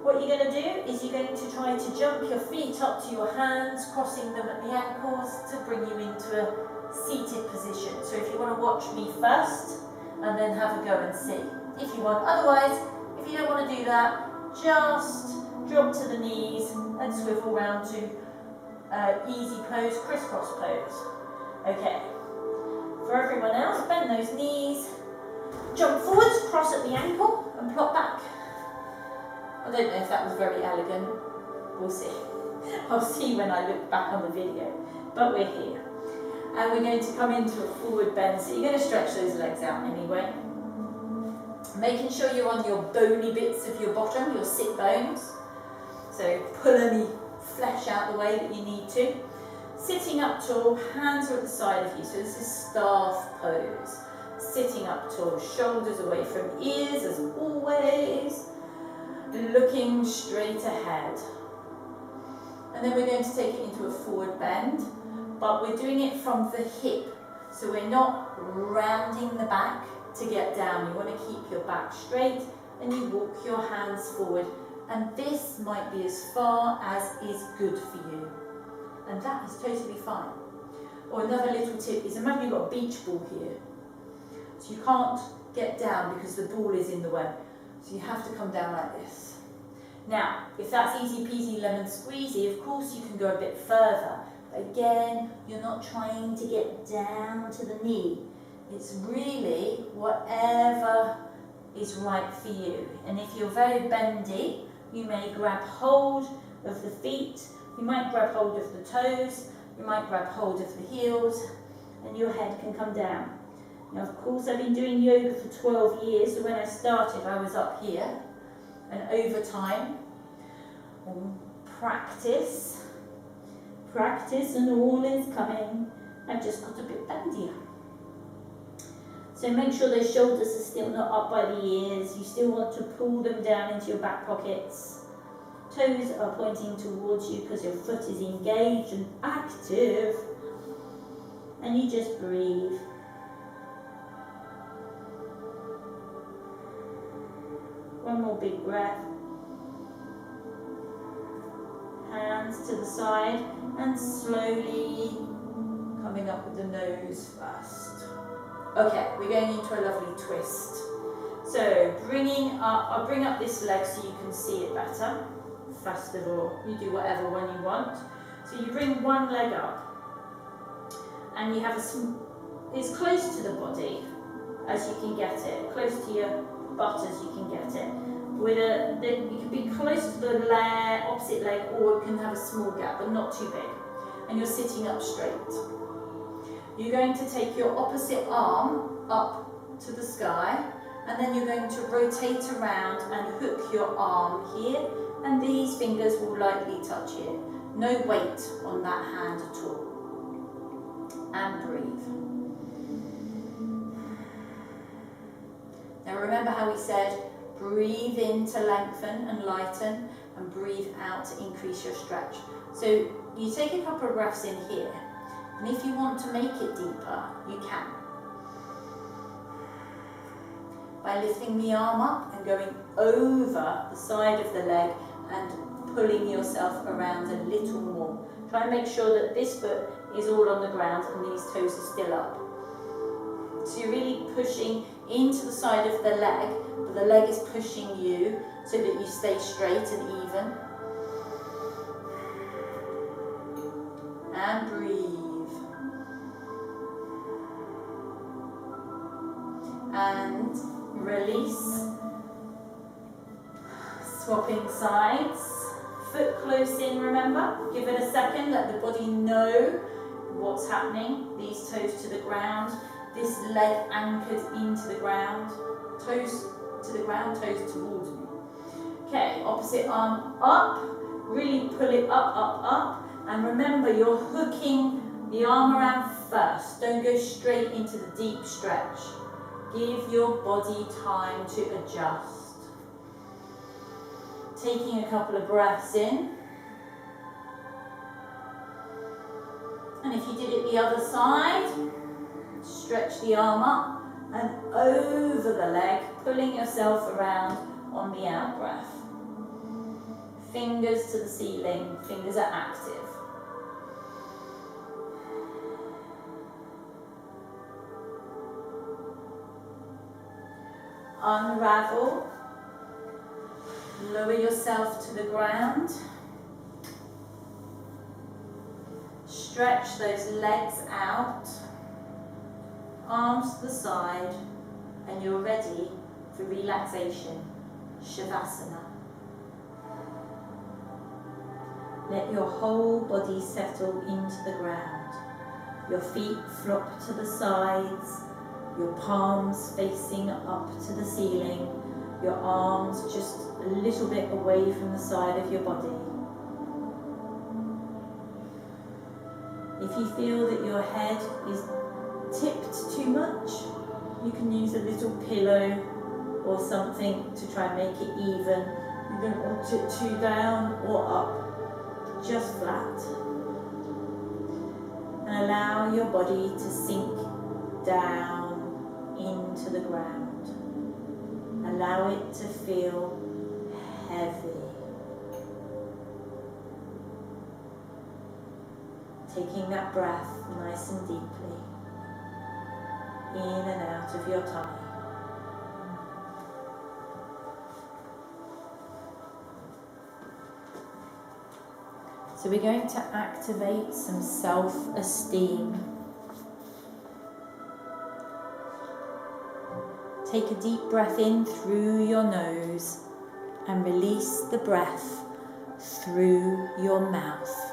what you're going to do is you're going to try to jump your feet up to your hands, crossing them at the ankles to bring you into a seated position. So if you want to watch me first, and then have a go and see. If you want. Otherwise, if you don't want to do that, just drop to the knees and swivel round to easy pose, crisscross pose. Okay. For everyone else, bend those knees. Jump forwards, cross at the ankle and plop back. I don't know if that was very elegant. We'll see. I'll see when I look back on the video. But we're here. And we're going to come into a forward bend. So you're going to stretch those legs out anyway. Making sure you're on your bony bits of your bottom, your sit bones. So pull any flesh out the way that you need to. Sitting up tall, hands are at the side of you. So this is staff pose. Sitting up tall, shoulders away from ears as always. Looking straight ahead. And then we're going to take it into a forward bend, but we're doing it from the hip. So we're not rounding the back to get down. You want to keep your back straight and you walk your hands forward. And this might be as far as is good for you. And that is totally fine. Or another little tip is imagine you've got a beach ball here. So you can't get down because the ball is in the way. So you have to come down like this. Now, if that's easy peasy lemon squeezy, of course you can go a bit further. But again, you're not trying to get down to the knee. It's really whatever is right for you. And if you're very bendy, you may grab hold of the feet, you might grab hold of the toes, you might grab hold of the heels, and your head can come down. Now, of course, I've been doing yoga for 12 years, so when I started, I was up here. And over time, practice, and all is coming. I've just got a bit bendier. So make sure those shoulders are still not up by the ears. You still want to pull them down into your back pockets. Toes are pointing towards you because your foot is engaged and active. And you just breathe. One more big breath. Hands to the side and slowly coming up with the nose first. Okay, we're going into a lovely twist. So bringing up, I'll bring up this leg so you can see it better. First of all, you do whatever one you want. So you bring one leg up and you have it's close to the body as you can get it, close to your butt as you can get it. You can be close to the opposite leg, or you can have a small gap, but not too big. And you're sitting up straight. You're going to take your opposite arm up to the sky, and then you're going to rotate around and hook your arm here, and these fingers will lightly touch here. No weight on that hand at all. And breathe. Now remember how we said, breathe in to lengthen and lighten, and breathe out to increase your stretch. So you take a couple of breaths in here, and if you want to make it deeper, you can. By lifting the arm up and going over the side of the leg and pulling yourself around a little more. Try and make sure that this foot is all on the ground and these toes are still up. So you're really pushing into the side of the leg, but the leg is pushing you so that you stay straight and even. And breathe. And release. Swapping sides. Foot close in, remember. Give it a second, let the body know what's happening. These toes to the ground. This leg anchored into the ground. Toes to the ground, toes towards me. Okay, opposite arm up. Really pull it up, up, up. And remember, you're hooking the arm around first. Don't go straight into the deep stretch. Give your body time to adjust. Taking a couple of breaths in. And if you did it the other side, stretch the arm up and over the leg, pulling yourself around on the out breath. Fingers to the ceiling, fingers are active. Unravel, lower yourself to the ground. Stretch those legs out, arms to the side, and you're ready for relaxation, Shavasana. Let your whole body settle into the ground. Your feet flop to the sides, your palms facing up to the ceiling, your arms just a little bit away from the side of your body. If you feel that your head is tipped too much, you can use a little pillow or something to try and make it even. You don't want it too down or up, just flat. And allow your body to sink down into the ground. Allow it to feel heavy. Taking that breath nice and deeply, in and out of your tummy. So we're going to activate some self-esteem. Take a deep breath in through your nose and release the breath through your mouth.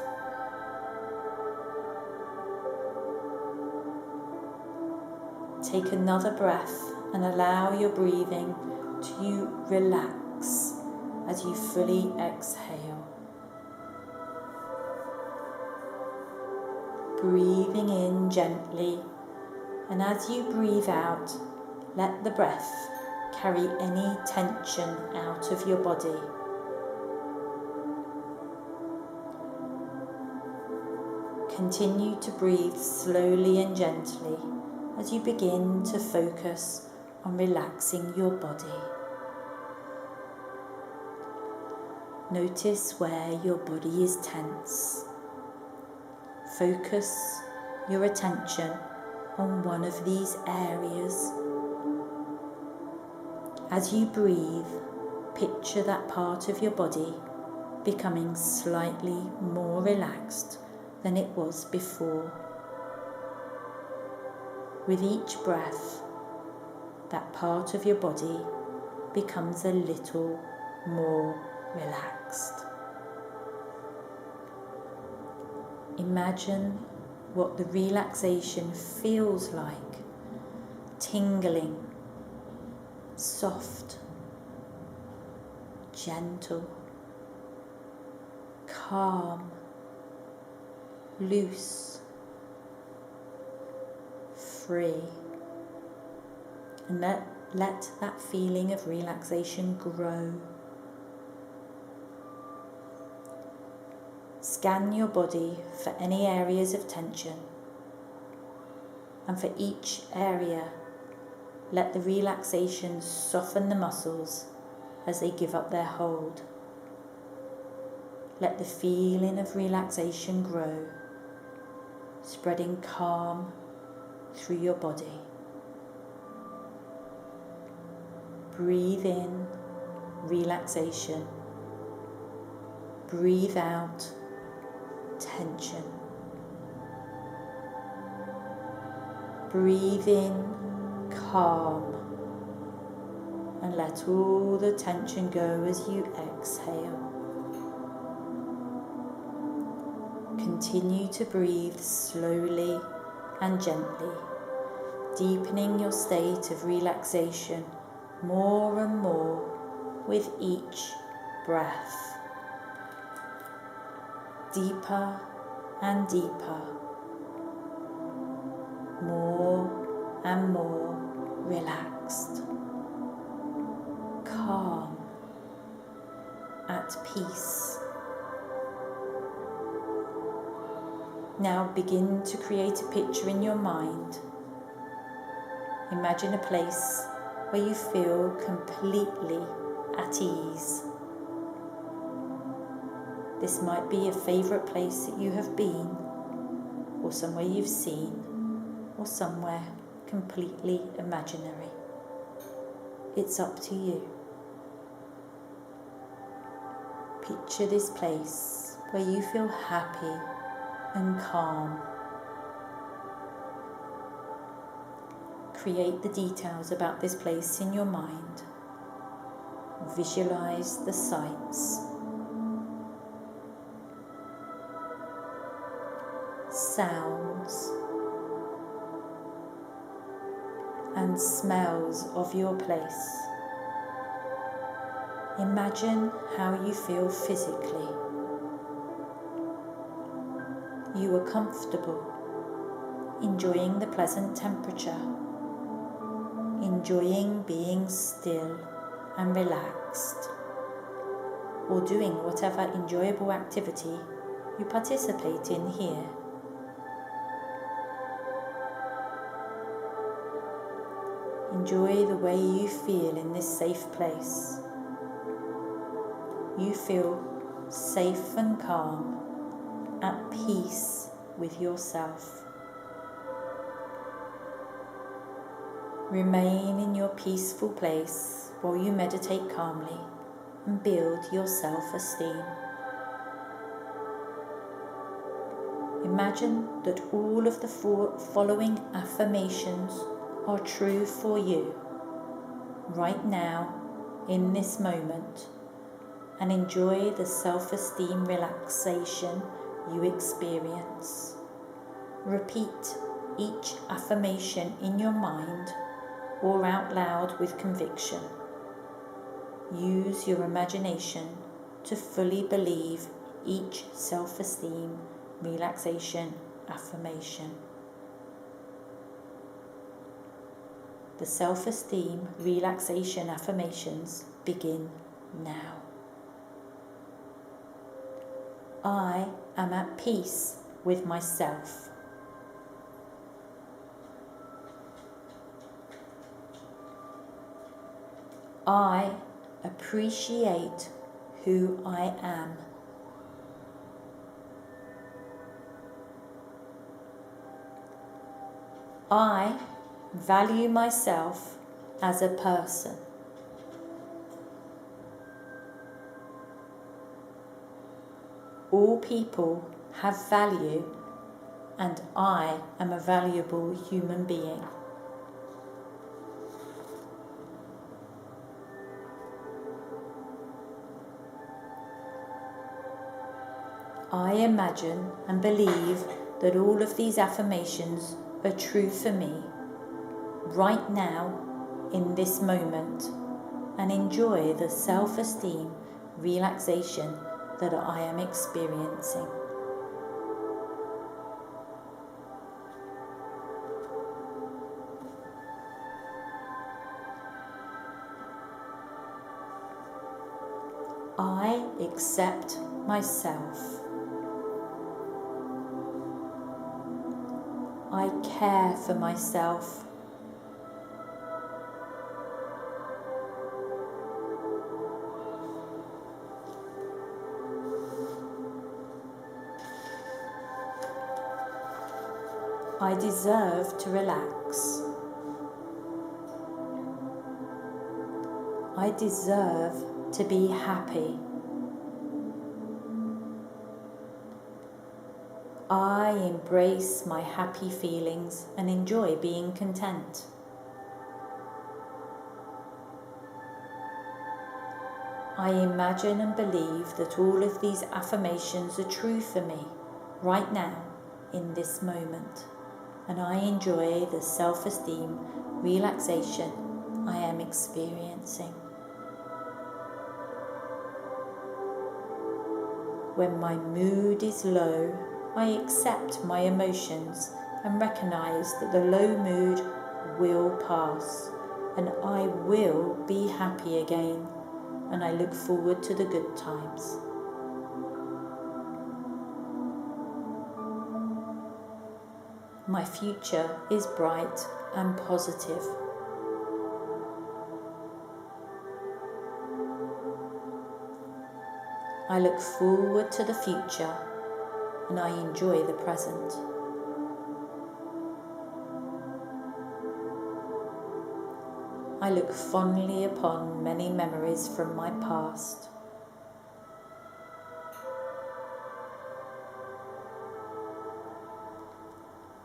Take another breath and allow your breathing to relax as you fully exhale. Breathing in gently, and as you breathe out, let the breath carry any tension out of your body. Continue to breathe slowly and gently as you begin to focus on relaxing your body. Notice where your body is tense. Focus your attention on one of these areas. As you breathe, picture that part of your body becoming slightly more relaxed than it was before. With each breath, that part of your body becomes a little more relaxed. Imagine what the relaxation feels like. Tingling, soft, gentle, calm, loose, free. And let that feeling of relaxation grow. Scan your body for any areas of tension, and for each area, let the relaxation soften the muscles as they give up their hold. Let the feeling of relaxation grow, spreading calm through your body. Breathe in relaxation. Breathe out tension. Breathe in calm, and let all the tension go as you exhale. Continue to breathe slowly and gently, deepening your state of relaxation more and more with each breath. Deeper and deeper, more and more relaxed, calm, at peace. Now begin to create a picture in your mind. Imagine a place where you feel completely at ease. This might be a favourite place that you have been, or somewhere you've seen, or somewhere completely imaginary. It's up to you. Picture this place where you feel happy and calm. Create the details about this place in your mind. Visualize the sights, sounds, and smells of your place. Imagine how you feel physically. You are comfortable, enjoying the pleasant temperature, enjoying being still and relaxed, or doing whatever enjoyable activity you participate in here. Enjoy the way you feel in this safe place. You feel safe and calm, at peace with yourself. Remain in your peaceful place while you meditate calmly and build your self-esteem. Imagine that all of the following affirmations are true for you right now in this moment, and enjoy the self-esteem relaxation you experience. Repeat each affirmation in your mind or out loud with conviction. Use your imagination to fully believe each self-esteem relaxation affirmation. The self-esteem relaxation affirmations begin now. I am at peace with myself. I appreciate who I am. I value myself as a person. All people have value, and I am a valuable human being. I imagine and believe that all of these affirmations are true for me right now in this moment, and enjoy the self-esteem relaxation that I am experiencing. I accept myself. I care for myself. I deserve to relax. I deserve to be happy. I embrace my happy feelings and enjoy being content. I imagine and believe that all of these affirmations are true for me right now in this moment, and I enjoy the self-esteem relaxation I am experiencing. When my mood is low I accept my emotions and recognize that the low mood will pass and I will be happy again, and I look forward to the good times. My future is bright and positive. I look forward to the future and I enjoy the present. I look fondly upon many memories from my past.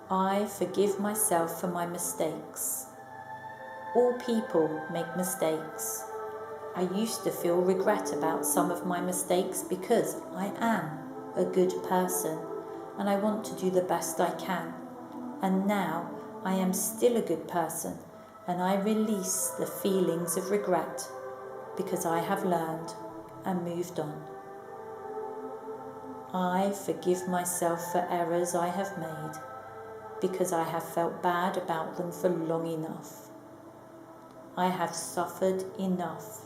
I forgive myself for my mistakes. All people make mistakes. I used to feel regret about some of my mistakes because I am a good person and I want to do the best I can. And now I am still a good person and I release the feelings of regret because I have learned and moved on. I forgive myself for errors I have made because I have felt bad about them for long enough. I have suffered enough,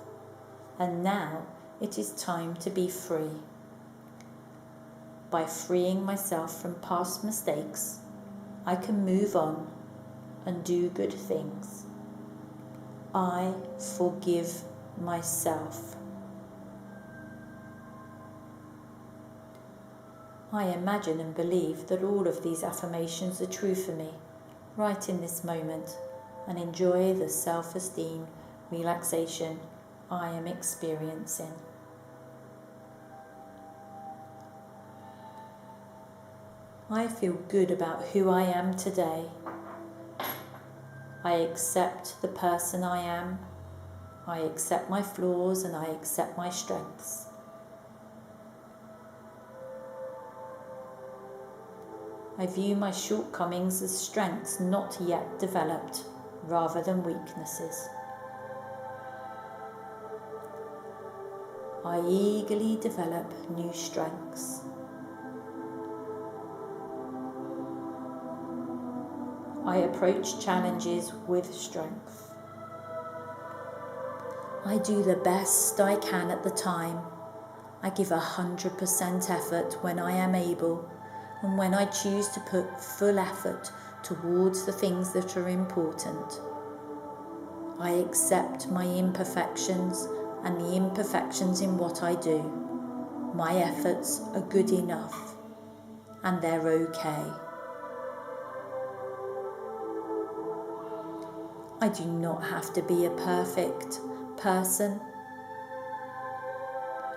and now it is time to be free. By freeing myself from past mistakes, I can move on and do good things. I forgive myself. I imagine and believe that all of these affirmations are true for me, right in this moment, and enjoy the self-esteem, relaxation I am experiencing. I feel good about who I am today. I accept the person I am. I accept my flaws and I accept my strengths. I view my shortcomings as strengths not yet developed, rather than weaknesses. I eagerly develop new strengths. I approach challenges with strength. I do the best I can at the time. I give 100% effort when I am able, and when I choose to put full effort towards the things that are important. I accept my imperfections and the imperfections in what I do. My efforts are good enough, and they're okay. I do not have to be a perfect person.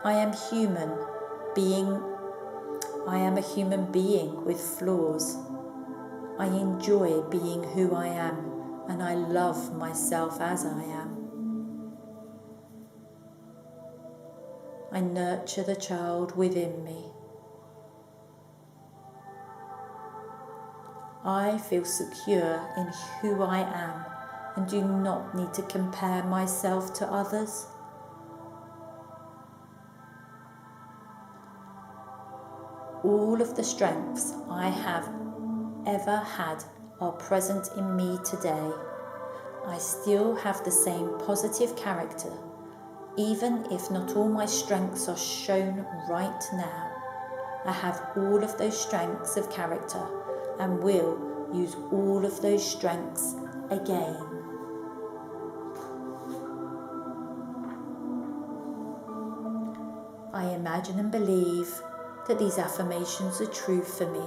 I am a human being with flaws. I enjoy being who I am, and I love myself as I am. I nurture the child within me. I feel secure in who I am and do not need to compare myself to others. All of the strengths I have ever had are present in me today. I still have the same positive character, even if not all my strengths are shown right now. I have all of those strengths of character and will use all of those strengths again. I imagine and believe that these affirmations are true for me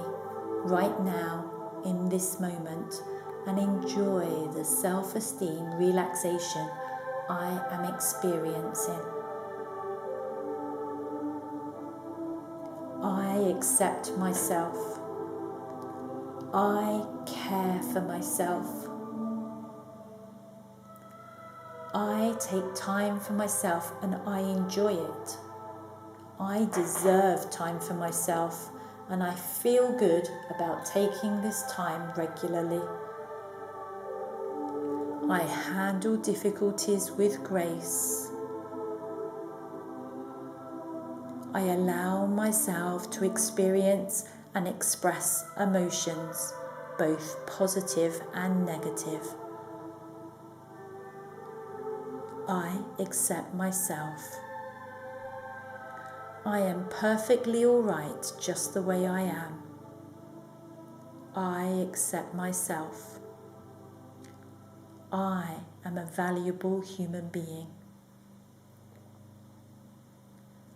right now in this moment, and enjoy the self-esteem relaxation I am experiencing. I accept myself. I care for myself. I take time for myself and I enjoy it. I deserve time for myself and I feel good about taking this time regularly. I handle difficulties with grace. I allow myself to experience and express emotions, both positive and negative. I accept myself. I am perfectly all right just the way I am. I accept myself. I am a valuable human being.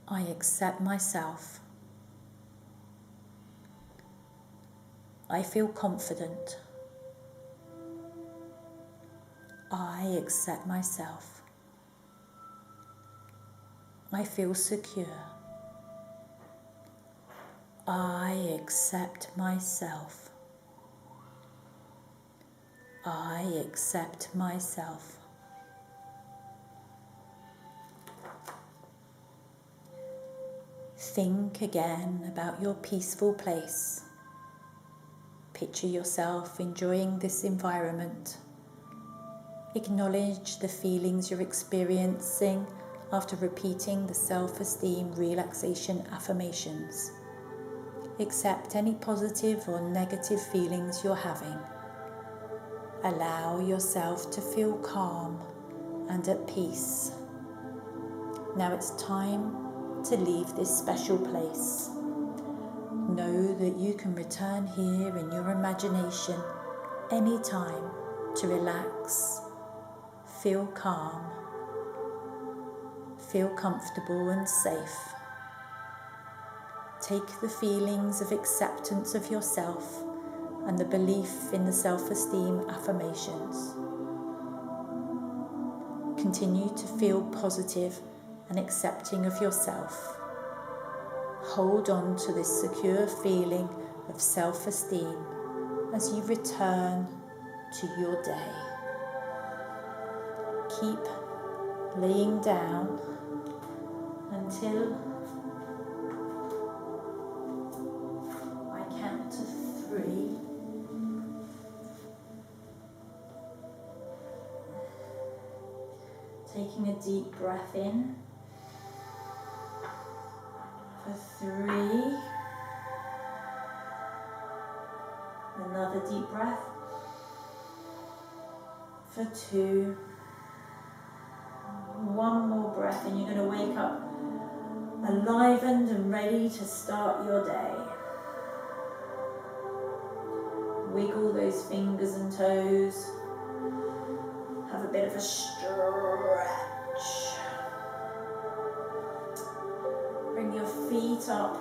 I accept myself. I feel confident. I accept myself. I feel secure. I accept myself. I accept myself. Think again about your peaceful place. Picture yourself enjoying this environment. Acknowledge the feelings you're experiencing after repeating the self-esteem relaxation affirmations. Accept any positive or negative feelings you're having. Allow yourself to feel calm and at peace. Now it's time to leave this special place. Know that you can return here in your imagination anytime to relax, feel calm, feel comfortable and safe. Take the feelings of acceptance of yourself and the belief in the self-esteem affirmations. Continue to feel positive and accepting of yourself. Hold on to this secure feeling of self-esteem as you return to your day. Keep laying down until I count to 3. Taking a deep breath in for 3. Another deep breath for 2. One more breath and you're going to wake up enlivened and ready to start your day. Wiggle those fingers and toes. Have a bit of a stretch. Bring your feet up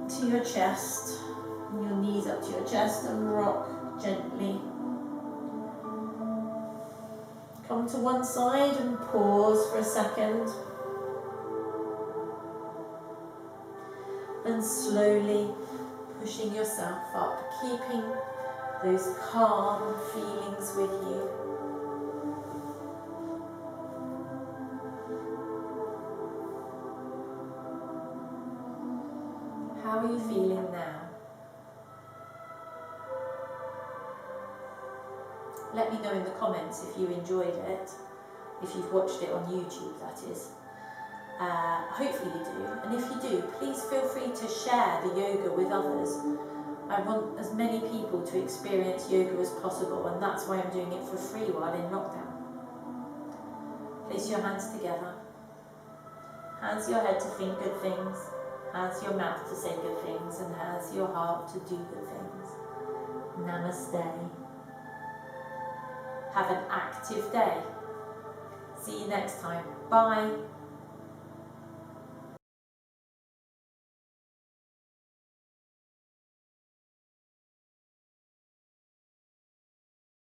to your chest, and your knees up to your chest, and rock gently. Come to one side and pause for a second. And slowly pushing yourself up, keeping those calm feelings with you. How are you feeling now? Let me know in the comments if you enjoyed it, if you've watched it on YouTube, that is. Hopefully you do, and if you do, please feel free to share the yoga with others. I want as many people to experience yoga as possible, and that's why I'm doing it for free while in lockdown. Place your hands together. Hands your head to think good things, hands your mouth to say good things, and hands your heart to do good things. Namaste. Have an active day. See you next time. Bye.